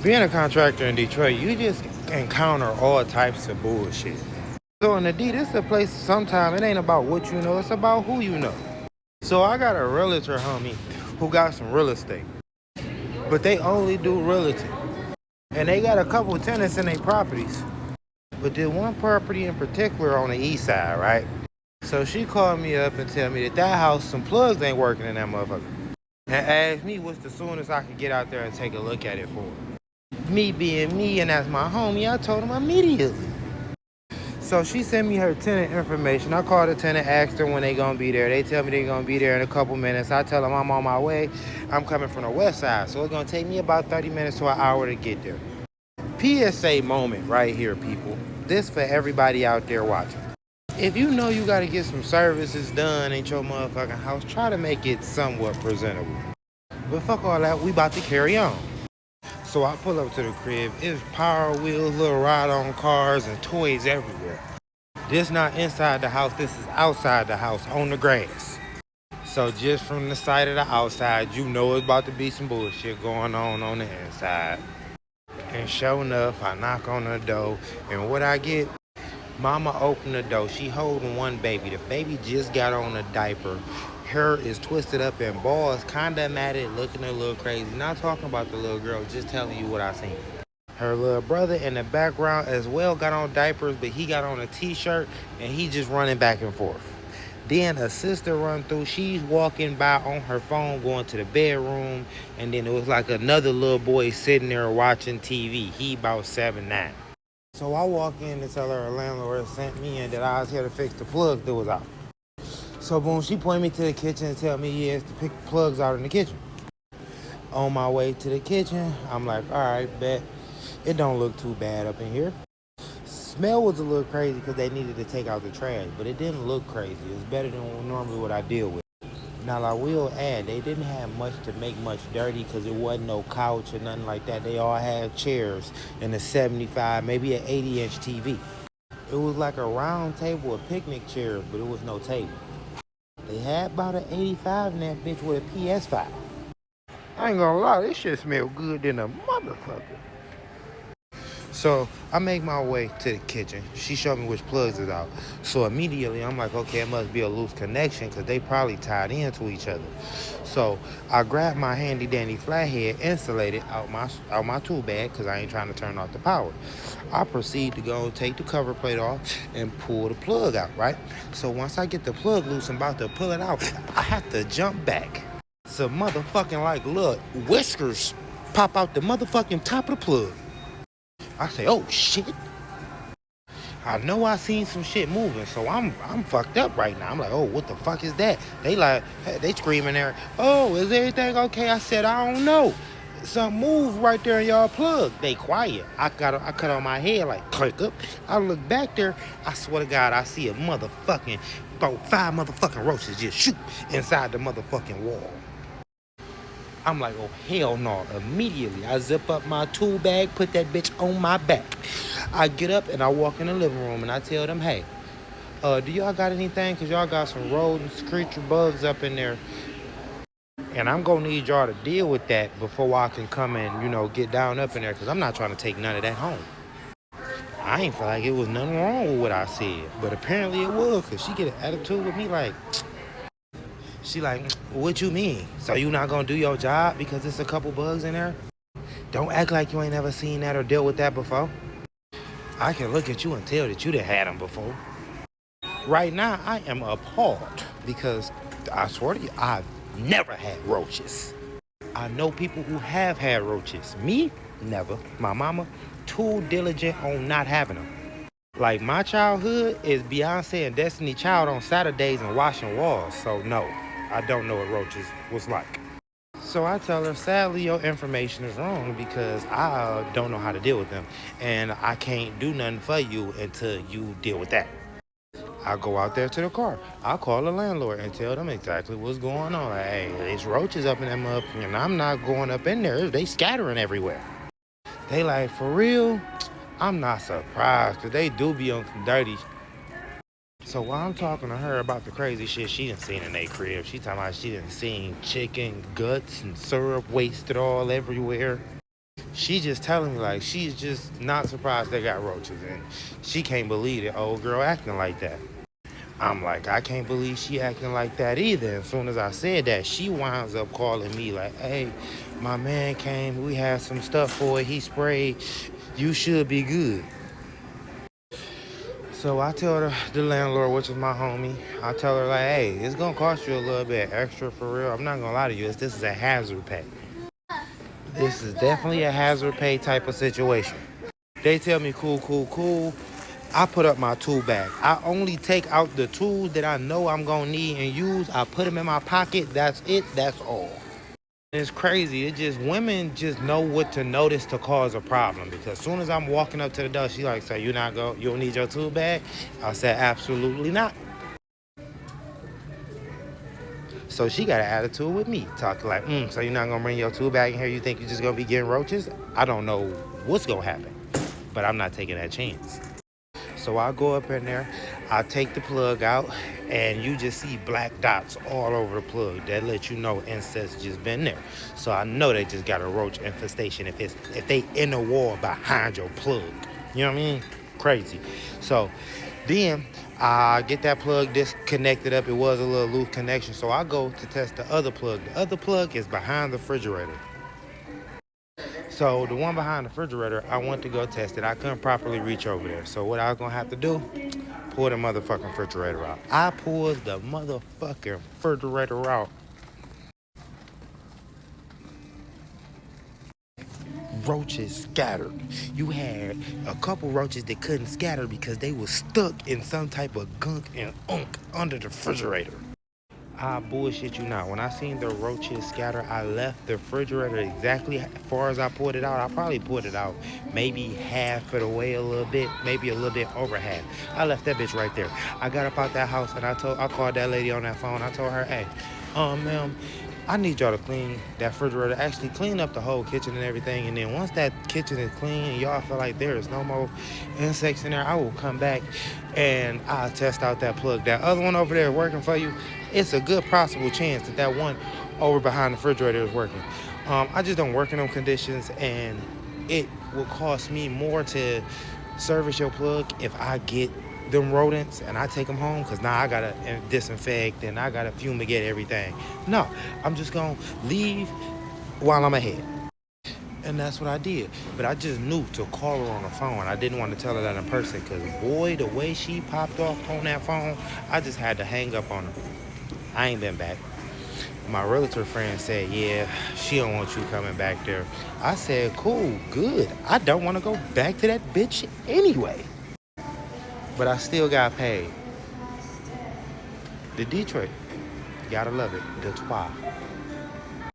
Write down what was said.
Being a contractor in Detroit, you just encounter all types of bullshit. So in the D, this is a place sometimes it ain't about what you know, it's about who you know. So I got a realtor homie who got some real estate, but they only do realty. And they got a couple of tenants in their properties. But there's one property in particular on the east side, right? So she called me up and tell me that house, some plugs ain't working in that motherfucker. And asked me what's the soonest I could get out there and take a look at it for. Me being me and that's my homie, I told him immediately. So she sent me her tenant information. I called the tenant, asked her when they gonna be there. They tell me they gonna be there in a couple minutes. I tell them I'm on my way. I'm coming from the west side, so it's gonna take me about 30 minutes to an hour to get there. PSA moment right here, people. This for everybody out there watching. If you know you gotta get some services done at your motherfucking house, try to make it somewhat presentable. But fuck all that, we about to carry on. So I pull up to the crib. It's Power Wheels, little ride-on cars, and toys everywhere. This not inside the house. This is outside the house on the grass. So just from the side of the outside, you know it's about to be some bullshit going on the inside. And sure enough, I knock on the door, and what I get? Mama opened the door. She holding one baby. The baby just got on a diaper. Hair is twisted up in balls, kinda matted, looking a little crazy. Not talking about the little girl, just telling you what I seen. Her little brother in the background as well got on diapers, but he got on a t-shirt and he just running back and forth. Then a sister run through. She's walking by on her phone, going to the bedroom, and then it was like another little boy sitting there watching TV. He about 7'9". So I walk in to tell her landlord sent me and that I was here to fix the plug that was out. So boom, she pointed me to the kitchen and tell me, yes, to pick the plugs out in the kitchen. On my way to the kitchen, I'm like, all right, bet. It don't look too bad up in here. Smell was a little crazy because they needed to take out the trash, but it didn't look crazy. It's better than normally what I deal with. Now, I will add, they didn't have much to make much dirty because it wasn't no couch or nothing like that. They all had chairs and a 75, maybe an 80-inch TV. It was like a round table of picnic chairs, but it was no table. They had about an 85 in that bitch with a PS5. I ain't gonna lie, this shit smell good than a motherfucker. So I make my way to the kitchen. She showed me which plugs is out. So immediately I'm like, okay, it must be a loose connection because they probably tied into each other. So I grabbed my handy dandy flathead insulated out my tool bag because I ain't trying to turn off the power. I proceed to go and take the cover plate off and pull the plug out, right? So once I get the plug loose and about to pull it out, I have to jump back. So motherfucking like look, whiskers pop out the motherfucking top of the plug. I say, oh shit. I know I seen some shit moving, so I'm fucked up right now. I'm like, oh, what the fuck is that? They screaming there, oh, is everything okay? I said, I don't know. Something moved right there in y'all plug. They quiet. I cut on my head like click up. I look back there. I swear to God, I see a motherfucking about 5 motherfucking roaches just shoot inside the motherfucking wall. I'm like, oh, hell no. Immediately, I zip up my tool bag, put that bitch on my back. I get up and I walk in the living room and I tell them, hey, do y'all got anything? Because y'all got some rodents, creature bugs up in there. And I'm going to need y'all to deal with that before I can come and, get down up in there. Because I'm not trying to take none of that home. I ain't feel like it was nothing wrong with what I said. But apparently it was because she get an attitude with me like... She like, what you mean? So you not gonna do your job because there's a couple bugs in there? Don't act like you ain't never seen that or dealt with that before. I can look at you and tell that you done had them before. Right now, I am appalled because I swear to you, I've never had roaches. I know people who have had roaches. Me, never. My mama, too diligent on not having them. Like my childhood is Beyonce and Destiny Child on Saturdays and washing walls, so no. I don't know what roaches was like. So I tell her, sadly, your information is wrong because I don't know how to deal with them. And I can't do nothing for you until you deal with that. I go out there to the car. I call the landlord and tell them exactly what's going on. Like, hey, there's roaches up in that motherfucker and I'm not going up in there. They scattering everywhere. They like, for real? I'm not surprised because they do be on some dirty. So while I'm talking to her about the crazy shit she done seen in their crib, she talking about she done seen chicken guts and syrup wasted all everywhere. She just telling me like she's just not surprised they got roaches and she can't believe the old girl acting like that. I'm like, I can't believe she acting like that either. As soon as I said that, she winds up calling me like, hey, my man came, we had some stuff for it, he sprayed, you should be good. So I tell the landlord, which is my homie, I tell her like, hey, it's gonna cost you a little bit extra for real. I'm not gonna lie to you, this is a hazard pay. This is definitely a hazard pay type of situation. They tell me cool, cool, cool. I put up my tool bag. I only take out the tools that I know I'm gonna need and use. I put them in my pocket. That's it. That's all. It's crazy. It just women just know what to notice to cause a problem. Because as soon as I'm walking up to the door, she like, "So you not go? You don't need your tool bag?" I said, "Absolutely not." So she got an attitude with me, talking like, "So you're not gonna bring your tool bag in here? You think you're just gonna be getting roaches?" I don't know what's gonna happen, but I'm not taking that chance. So I go up in there, I take the plug out, and you just see black dots all over the plug. That lets you know insects just been there. So I know they just got a roach infestation if they in the wall behind your plug. You know what I mean? Crazy. So then I get that plug disconnected up. It was a little loose connection. So I go to test the other plug. The other plug is behind the refrigerator. So the one behind the refrigerator, I went to go test it. I couldn't properly reach over there. So what I was gonna have to do, pull the motherfucking refrigerator out. I pulled the motherfucking refrigerator out. Roaches scattered. You had a couple roaches that couldn't scatter because they was stuck in some type of gunk and unk under the refrigerator. I bullshit you not. When I seen the roaches scatter, I left the refrigerator exactly as far as I pulled it out. I probably pulled it out maybe half of the way a little bit, maybe a little bit over half. I left that bitch right there. I got up out that house and I called that lady on that phone. I told her, hey, ma'am, I need y'all to clean that refrigerator. Actually clean up the whole kitchen and everything. And then once that kitchen is clean and y'all feel like there is no more insects in there, I will come back and I'll test out that plug. That other one over there working for you, it's a good possible chance that that one over behind the refrigerator is working. I just don't work in them conditions, and it will cost me more to service your plug if I get them rodents and I take them home, because now I gotta disinfect and I gotta fumigate everything. No, I'm just gonna leave while I'm ahead. And that's what I did. But I just knew to call her on the phone. I didn't want to tell her that in person, because boy, the way she popped off on that phone, I just had to hang up on her. I ain't been back. My realtor friend said, yeah, she don't want you coming back there. I said, cool, good. I don't want to go back to that bitch anyway. But I still got paid. The Detroit, gotta love it. The Trois.